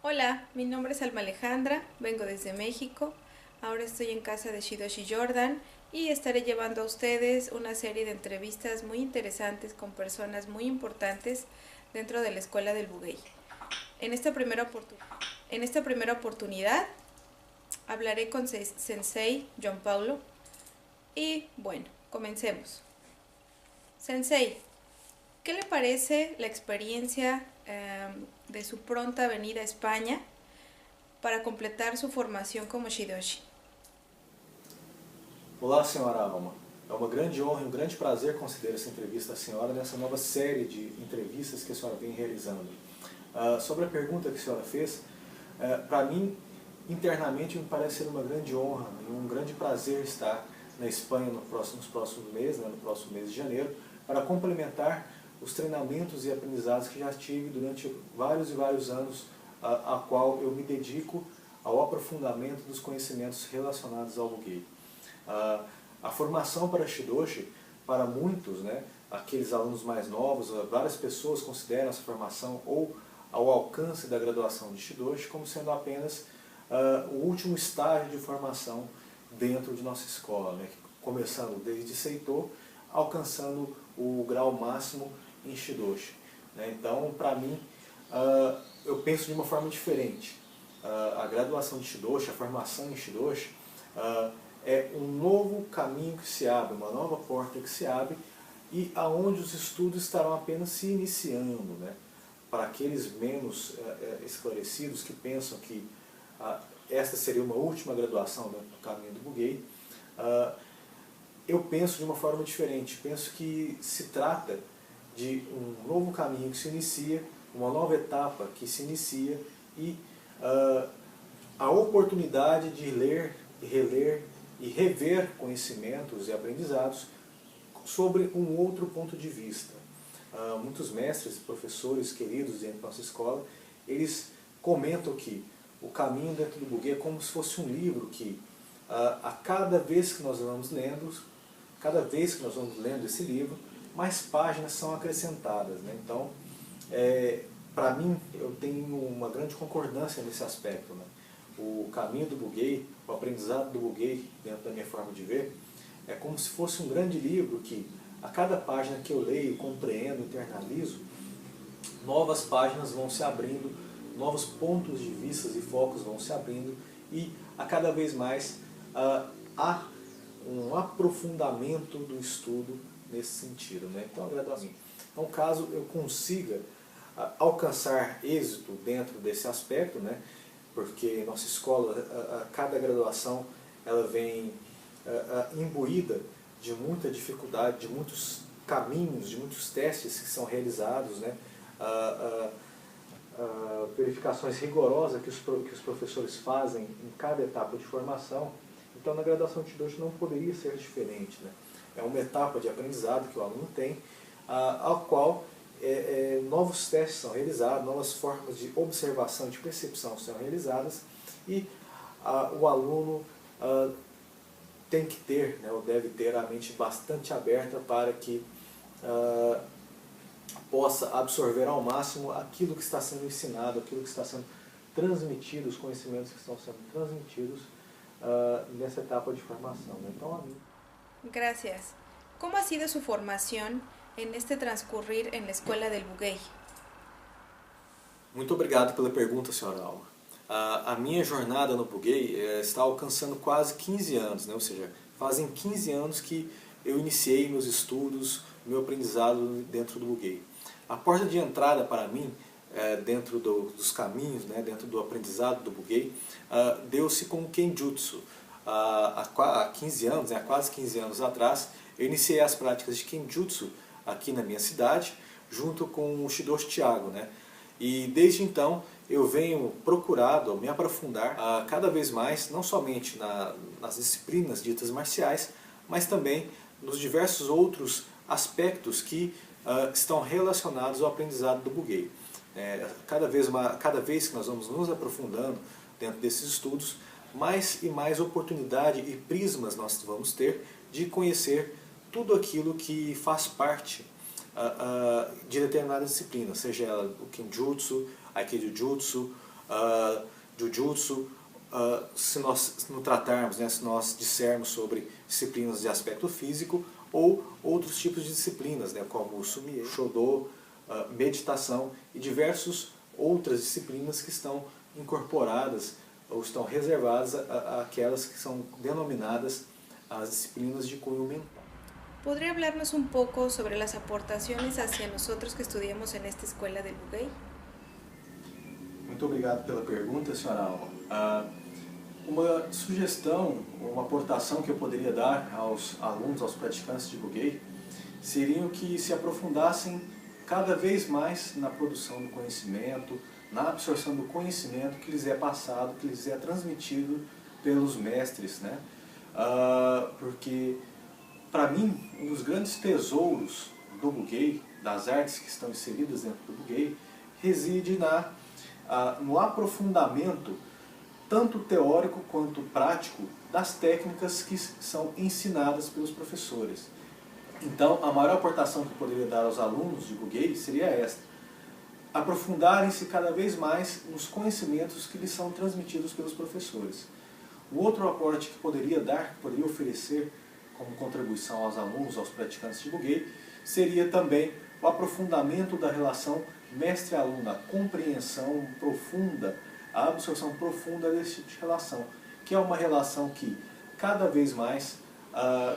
Hola, mi nombre es Alma Alejandra, vengo desde México. Ahora estoy en casa de Shidoshi Jordan y estaré llevando a ustedes una serie de entrevistas muy interesantes con personas muy importantes dentro de la escuela del Buguey. En esta primera, en esta primera oportunidad hablaré con Sensei John Paulo y bueno, comencemos. Sensei, ¿qué le parece la experiencia de su pronta venida a España para completar su formación como Shidoshi? Olá, senhora Alma. É uma grande honra e um grande prazer conceder essa entrevista à senhora nessa nova série de entrevistas que a senhora vem realizando. Sobre a pergunta que a senhora fez, para mim, internamente, me parece ser uma grande honra e um grande prazer estar na Espanha nos próximos meses, no próximo mês de janeiro, para complementar os treinamentos e aprendizados que já tive durante vários e vários anos, a qual eu me dedico ao aprofundamento dos conhecimentos relacionados ao buguei. A formação para Shidoshi, para muitos, né, aqueles alunos mais novos, várias pessoas consideram essa formação ou ao alcance da graduação de Shidoshi como sendo apenas o último estágio de formação dentro de nossa escola, né, começando desde Seito, alcançando o grau máximo em Shidoshi. Né. Então, para mim, eu penso de uma forma diferente. A graduação de Shidoshi, a formação em Shidoshi, é um novo caminho que se abre, uma nova porta que se abre e aonde os estudos estarão apenas se iniciando, né? Para aqueles menos esclarecidos que pensam que esta seria uma última graduação dentro do caminho do buguei, eu penso de uma forma diferente. Penso que se trata de um novo caminho que se inicia, uma nova etapa que se inicia e a oportunidade de ler e reler e rever conhecimentos e aprendizados sobre um outro ponto de vista. Muitos mestres, professores queridos dentro da nossa escola, eles comentam que o caminho dentro do buguei é como se fosse um livro que, a cada vez que nós vamos lendo, esse livro, mais páginas são acrescentadas. Né? Então, para mim, eu tenho uma grande concordância nesse aspecto. Né? O caminho do buguei, o aprendizado do buguei, dentro da minha forma de ver, é como se fosse um grande livro que, a cada página que eu leio, compreendo, internalizo, novas páginas vão se abrindo, novos pontos de vista e focos vão se abrindo e, a cada vez mais, há um aprofundamento do estudo nesse sentido. Né? Então, a graduação. Então, caso eu consiga alcançar êxito dentro desse aspecto, né? Porque nossa escola, cada graduação, ela vem imbuída de muita dificuldade, de muitos caminhos, de muitos testes que são realizados, né? Verificações rigorosas que os professores fazem em cada etapa de formação. Então, na graduação de Shidoshi não poderia ser diferente. Né? É uma etapa de aprendizado que o aluno tem, ao qual novos testes são realizados, novas formas de observação e de percepção são realizadas e o aluno tem que ter, né, ou deve ter a mente bastante aberta para que possa absorver ao máximo aquilo que está sendo ensinado, aquilo que está sendo transmitido, os conhecimentos que estão sendo transmitidos nessa etapa de formação. Né? Então, a mim... Gracias. ¿Cómo ha sido su formación en este transcurrir en la escuela del Buguei? Muito obrigado pela pergunta, senhora Alma. A minha jornada no buguei está alcançando quase 15 anos, né? Ou seja, fazem 15 anos que eu iniciei meus estudos, meu aprendizado dentro do buguei. A porta de entrada para mim, dentro dos caminhos, né, dentro do aprendizado do buguei, deu-se com o Kenjutsu. Há 15 anos, né, há quase 15 anos atrás, eu iniciei as práticas de Kenjutsu aqui na minha cidade, junto com o Shidoshi Thiago, né? E desde então eu venho procurado me aprofundar cada vez mais, não somente nas disciplinas ditas marciais, mas também nos diversos outros aspectos que estão relacionados ao aprendizado do buguei. Cada vez que nós vamos nos aprofundando dentro desses estudos, mais e mais oportunidade e prismas nós vamos ter de conhecer tudo aquilo que faz parte de determinada disciplina, seja ela o Kenjutsu, Aikidojutsu, Jujutsu, se nós não tratarmos, né, se nós dissermos sobre disciplinas de aspecto físico ou outros tipos de disciplinas, né, como o Sumie, Shodo, meditação e diversas outras disciplinas que estão incorporadas ou estão reservadas àquelas que são denominadas as disciplinas de cunho mental. ¿Podría hablarnos un poco sobre las aportaciones hacia nosotros que estudiamos en esta escuela del Bugey? Muito obrigado pela pergunta, senhora Alma. Uma sugestão, uma aportação que eu poderia dar aos alunos, aos praticantes de Bugey, seriam que se aprofundassem cada vez mais na produção do conhecimento, na absorção do conhecimento que lhes é passado, que lhes é transmitido pelos mestres, né? Porque, para mim, um dos grandes tesouros do Bugey, das artes que estão inseridas dentro do Bugey, reside no aprofundamento, tanto teórico quanto prático, das técnicas que são ensinadas pelos professores. Então, a maior aportação que eu poderia dar aos alunos de Bugey seria esta: aprofundarem-se cada vez mais nos conhecimentos que lhes são transmitidos pelos professores. O outro aporte que poderia dar, que poderia oferecer como contribuição aos alunos, aos praticantes de Bugey, seria também o aprofundamento da relação mestre-aluno, a compreensão profunda, a absorção profunda desse tipo de relação, que é uma relação que cada vez mais,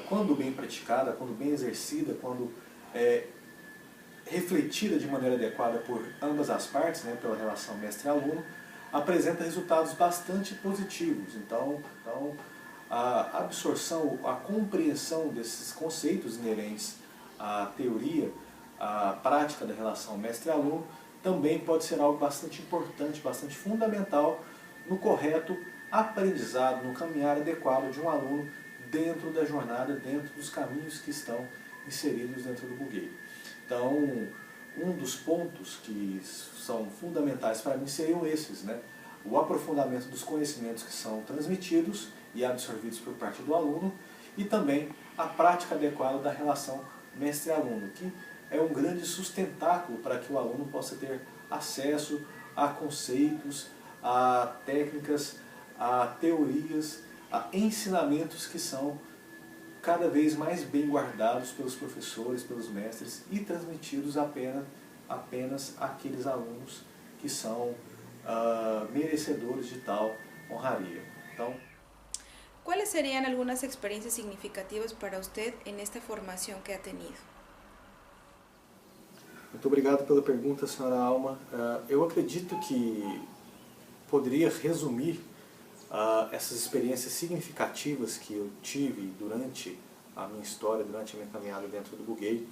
quando bem praticada, quando bem exercida, quando refletida de maneira adequada por ambas as partes, né, pela relação mestre-aluno, apresenta resultados bastante positivos. Então, a absorção, a compreensão desses conceitos inerentes à teoria, à prática da relação mestre-aluno, também pode ser algo bastante importante, bastante fundamental no correto aprendizado, no caminhar adequado de um aluno dentro da jornada, dentro dos caminhos que estão inseridos dentro do Bugey. Então, um dos pontos que são fundamentais para mim seriam esses, né? O aprofundamento dos conhecimentos que são transmitidos e absorvidos por parte do aluno, e também a prática adequada da relação mestre-aluno, que é um grande sustentáculo para que o aluno possa ter acesso a conceitos, a técnicas, a teorias, a ensinamentos que são cada vez mais bem guardados pelos professores, pelos mestres e transmitidos apenas àqueles alunos que são merecedores de tal honraria. Então, ¿cuáles serían algunas experiencias significativas para usted en esta formación que ha tenido? Muito obrigado pela pergunta, senhora Alma. Eu acredito que poderia resumir essas experiências significativas que eu tive durante a minha história, durante a minha caminhada dentro do Bugey,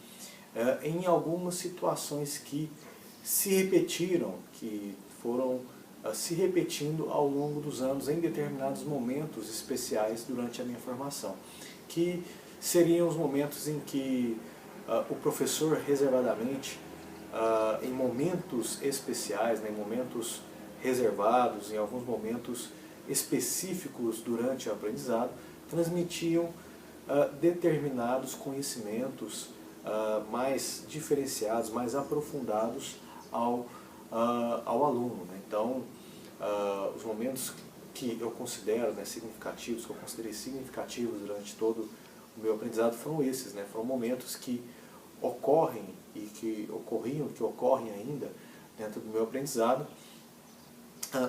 em algumas situações que se repetiram, que foram se repetindo ao longo dos anos em determinados momentos especiais durante a minha formação, que seriam os momentos em que o professor reservadamente, em momentos especiais, né, em momentos reservados, em alguns momentos específicos durante o aprendizado, transmitiam determinados conhecimentos mais diferenciados, mais aprofundados ao aluno, né? Então, os momentos que eu considero, né, significativos, que eu considerei significativos durante todo o meu aprendizado foram esses, né? Foram momentos que ocorrem e que ocorriam, que ocorrem ainda dentro do meu aprendizado,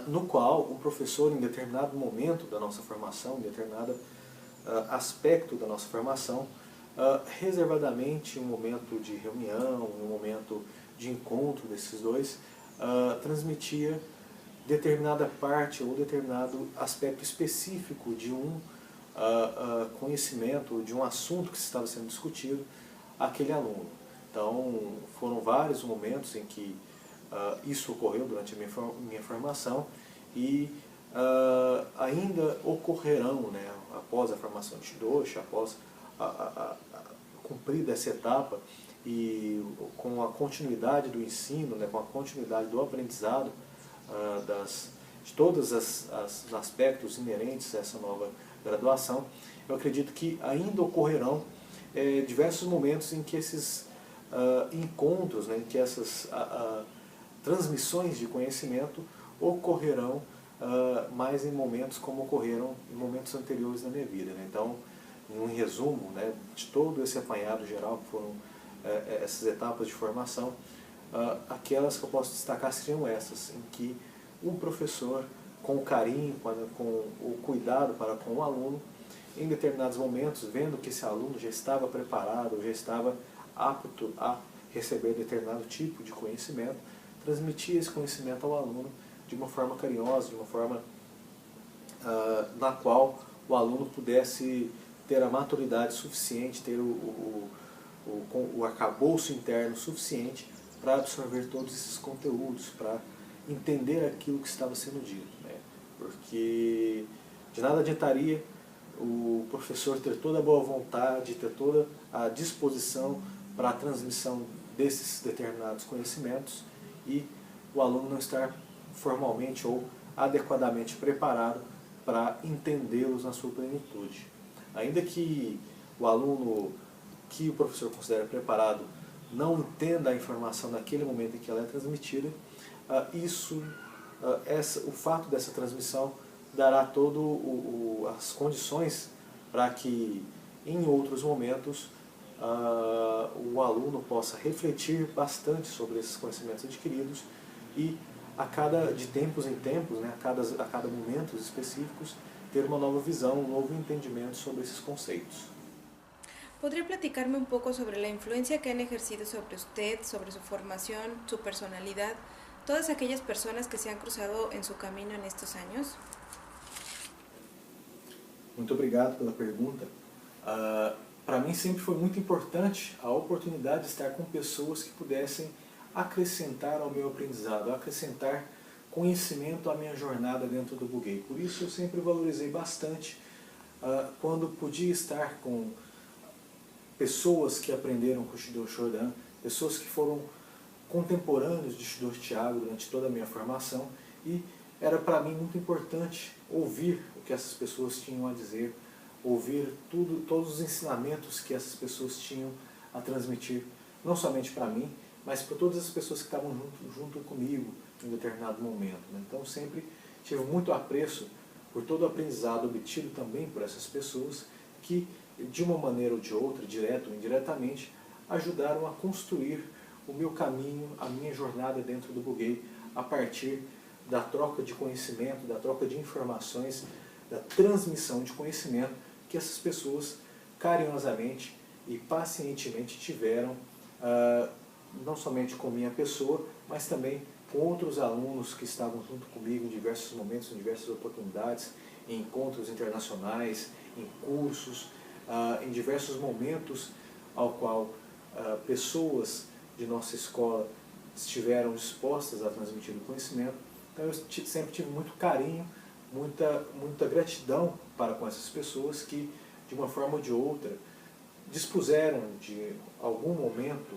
no qual o professor, em determinado momento da nossa formação, em determinado aspecto da nossa formação, reservadamente, um momento de reunião, um momento de encontro desses dois, transmitia determinada parte ou determinado aspecto específico de um conhecimento, de um assunto que estava sendo discutido àquele aluno. Então, foram vários momentos em que isso ocorreu durante a minha formação e ainda ocorrerão, né, após a formação de Shidoshi, após cumprida essa etapa e com a continuidade do ensino, né, com a continuidade do aprendizado de todos os aspectos inerentes a essa nova graduação, eu acredito que ainda ocorrerão diversos momentos em que esses encontros, né, em que essas transmissões de conhecimento ocorrerão mais em momentos como ocorreram em momentos anteriores da minha vida, né? Então, em um resumo, né, de todo esse apanhado geral que foram essas etapas de formação, aquelas que eu posso destacar seriam essas, em que o professor, com o carinho, com o cuidado para com o aluno, em determinados momentos, vendo que esse aluno já estava preparado, já estava apto a receber determinado tipo de conhecimento, transmitia esse conhecimento ao aluno de uma forma carinhosa, de uma forma na qual o aluno pudesse ter a maturidade suficiente, ter o arcabouço interno suficiente para absorver todos esses conteúdos, para entender aquilo que estava sendo dito, né? Porque de nada adiantaria o professor ter toda a boa vontade, ter toda a disposição para a transmissão desses determinados conhecimentos e o aluno não estar formalmente ou adequadamente preparado para entendê-los na sua plenitude. Ainda que o aluno que o professor considera preparado não entenda a informação naquele momento em que ela é transmitida, o fato dessa transmissão dará todas as condições para que em outros momentos o aluno possa refletir bastante sobre esses conhecimentos adquiridos e de tempos em tempos, né, a cada momentos específicos, ter uma nova visão, um novo entendimento sobre esses conceitos. ¿Podría platicarme un poco sobre la influencia que han ejercido sobre usted, sobre su formación, su personalidad, todas aquellas personas que se han cruzado en su camino en estos años? Muito obrigado pela pergunta. Para mim sempre foi muito importante a oportunidade de estar com pessoas que pudessem acrescentar ao meu aprendizado, acrescentar conhecimento à minha jornada dentro do Bugey. Por isso eu sempre valorizei bastante quando podia estar com pessoas que aprenderam com o Shido Shodan, pessoas que foram contemporâneos de Shido Tiago durante toda a minha formação, e era para mim muito importante ouvir o que essas pessoas tinham a dizer, ouvir todos os ensinamentos que essas pessoas tinham a transmitir, não somente para mim, mas para todas as pessoas que estavam junto comigo em determinado momento, né? Então sempre tive muito apreço por todo o aprendizado obtido também por essas pessoas que, de uma maneira ou de outra, direto ou indiretamente, ajudaram a construir o meu caminho, a minha jornada dentro do Bugey, a partir da troca de conhecimento, da troca de informações, da transmissão de conhecimento que essas pessoas carinhosamente e pacientemente tiveram, não somente com minha pessoa, mas também com outros alunos que estavam junto comigo em diversos momentos, em diversas oportunidades, em encontros internacionais, em cursos, em diversos momentos ao qual pessoas de nossa escola estiveram dispostas a transmitir o conhecimento. Então eu sempre tive muito carinho, muita gratidão para com essas pessoas que, de uma forma ou de outra, dispuseram de algum momento,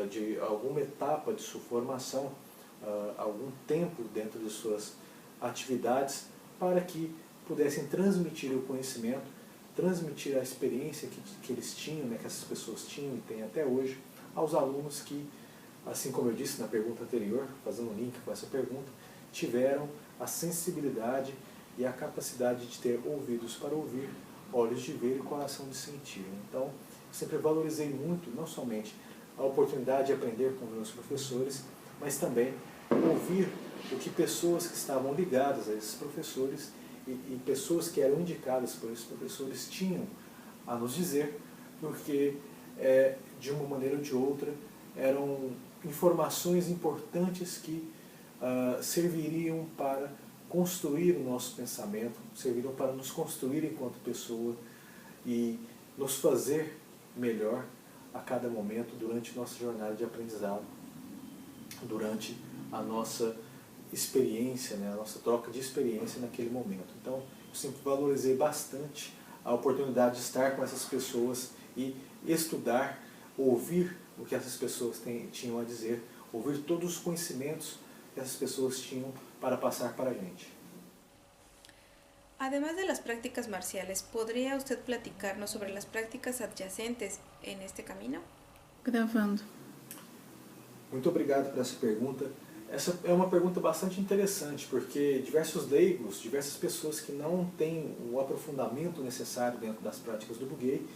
de alguma etapa de sua formação, algum tempo dentro de suas atividades, para que pudessem transmitir o conhecimento, transmitir a experiência que eles tinham, né, que essas pessoas tinham e têm até hoje, aos alunos que, assim como eu disse na pergunta anterior, fazendo um link com essa pergunta, tiveram a sensibilidade e a capacidade de ter ouvidos para ouvir, olhos de ver e coração de sentir. Então, eu sempre valorizei muito, não somente a oportunidade de aprender com meus professores, mas também ouvir o que pessoas que estavam ligadas a esses professores e pessoas que eram indicadas por esses professores tinham a nos dizer, porque de uma maneira ou de outra eram informações importantes que serviriam para construir o nosso pensamento, serviriam para nos construir enquanto pessoa e nos fazer melhor a cada momento durante nossa jornada de aprendizado, durante a nossa experiência, né, a nossa troca de experiência naquele momento. Então, eu sempre valorizei bastante a oportunidade de estar com essas pessoas e estudar, ouvir o que essas pessoas tinham a dizer, ouvir todos os conhecimentos que essas pessoas tinham para passar para a gente. Además de las prácticas marciales, ¿podría usted platicarnos sobre las prácticas adyacentes en este camino? Gravando. Muito obrigado por essa pergunta. Essa é uma pergunta bastante interessante, porque diversos leigos, diversas pessoas que não têm o aprofundamento necessário dentro das práticas do Bugey,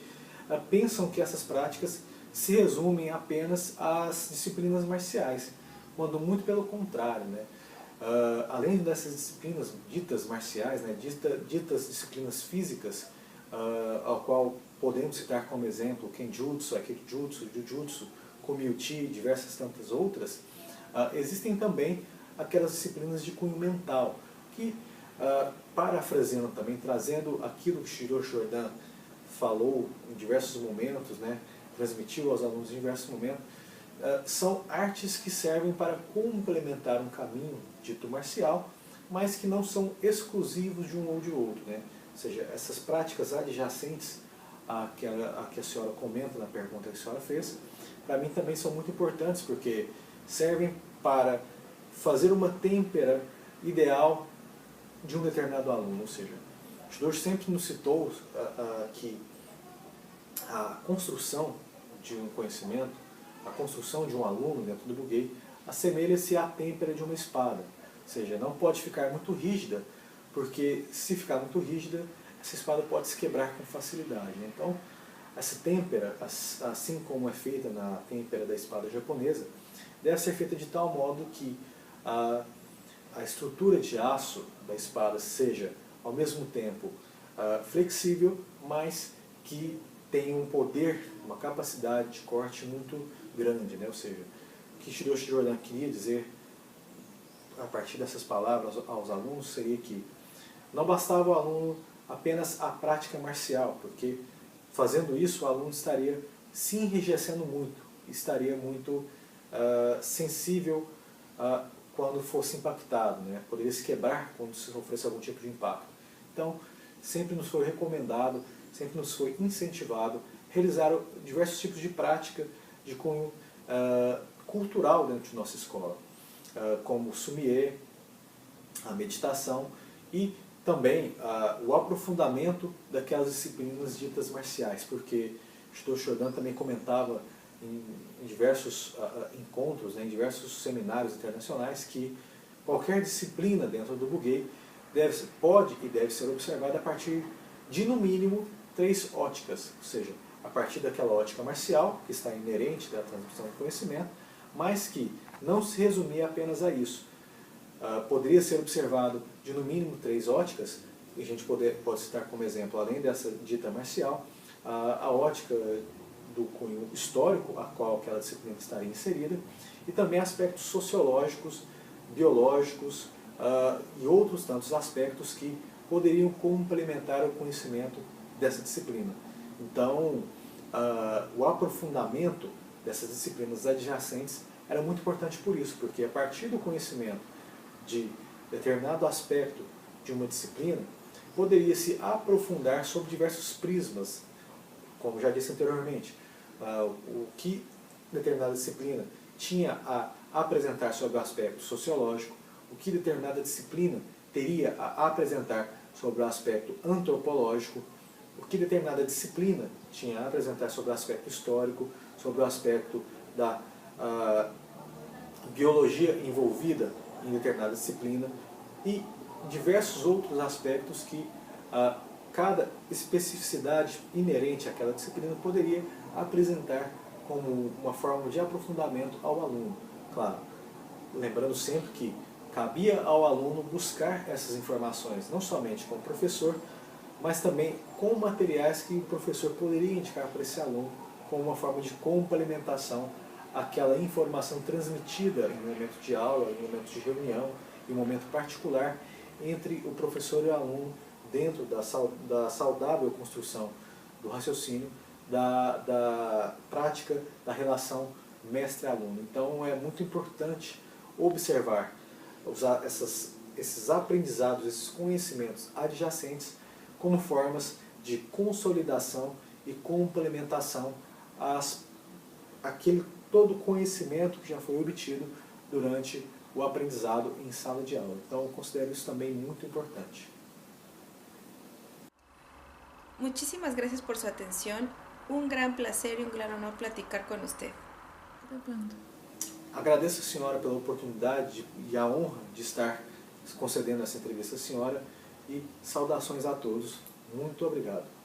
pensam que essas práticas se resumem apenas às disciplinas marciais, quando muito pelo contrário, né? Além dessas disciplinas ditas marciais, né, ditas disciplinas físicas, ao qual podemos citar como exemplo o Kenjutsu, Aikijutsu, Jujutsu, Komi-uchi e diversas tantas outras, existem também aquelas disciplinas de cunho mental, que, parafraseando também, trazendo aquilo que Hiroshi Jordan falou em diversos momentos, né, transmitiu aos alunos em diversos momentos, são artes que servem para complementar um caminho dito marcial, mas que não são exclusivos de um ou de outro, né? Ou seja, essas práticas adjacentes a que a senhora comenta na pergunta que a senhora fez, para mim também são muito importantes, porque servem para fazer uma têmpera ideal de um determinado aluno. Ou seja, o Shidoshi sempre nos citou que a construção de um conhecimento, a construção de um aluno dentro do Bugey, assemelha-se à têmpera de uma espada. Ou seja, não pode ficar muito rígida, porque se ficar muito rígida, essa espada pode se quebrar com facilidade. Então, essa têmpera, assim como é feita na têmpera da espada japonesa, deve ser feita de tal modo que a estrutura de aço da espada seja, ao mesmo tempo, flexível, mas que tenha um poder, uma capacidade de corte muito grande, né? Ou seja, o que Hiroshi Jordan queria dizer a partir dessas palavras aos alunos seria que não bastava o aluno apenas a prática marcial, porque fazendo isso o aluno estaria se enrijecendo muito, estaria muito sensível quando fosse impactado, né? Poderia se quebrar quando se sofresse algum tipo de impacto. Então, sempre nos foi recomendado, sempre nos foi incentivado realizar diversos tipos de prática de cunho cultural dentro de nossa escola, como o sumie, a meditação e também o aprofundamento daquelas disciplinas ditas marciais, porque Shidoshi Jordan também comentava em diversos encontros, né, em diversos seminários internacionais, que qualquer disciplina dentro do Bugey pode e deve ser observada a partir de, no mínimo, 3 óticas, ou seja, a partir daquela ótica marcial, que está inerente da transmissão do conhecimento, mas que não se resumia apenas a isso. Poderia ser observado de, no mínimo, 3 óticas, e a gente pode citar como exemplo, além dessa dita marcial, a ótica do cunho histórico, a qual aquela disciplina estaria inserida, e também aspectos sociológicos, biológicos e outros tantos aspectos que poderiam complementar o conhecimento dessa disciplina. Então, o aprofundamento dessas disciplinas adjacentes era muito importante por isso, porque a partir do conhecimento de determinado aspecto de uma disciplina, poderia se aprofundar sobre diversos prismas, como já disse anteriormente, o que determinada disciplina tinha a apresentar sobre o aspecto sociológico, o que determinada disciplina teria a apresentar sobre o aspecto antropológico, o que determinada disciplina tinha a apresentar sobre o aspecto histórico, sobre o aspecto da biologia envolvida em determinada disciplina e diversos outros aspectos que cada especificidade inerente àquela disciplina poderia apresentar como uma forma de aprofundamento ao aluno. Claro, lembrando sempre que cabia ao aluno buscar essas informações, não somente com o professor, mas também com materiais que o professor poderia indicar para esse aluno como uma forma de complementação àquela informação transmitida em momento de aula, em momento de reunião, em momento particular entre o professor e o aluno dentro da saudável construção do raciocínio, da prática da relação mestre-aluno. Então é muito importante observar esses aprendizados, esses conhecimentos adjacentes como formas de consolidação e complementação àquele todo conhecimento que já foi obtido durante o aprendizado em sala de aula. Então eu considero isso também muito importante. Muchísimas gracias por su atención. Un gran placer y un gran honor platicar con usted. Até pronto. Agradeço a senhora pela oportunidade e a honra de estar concedendo essa entrevista à senhora e saudações a todos. Muito obrigado.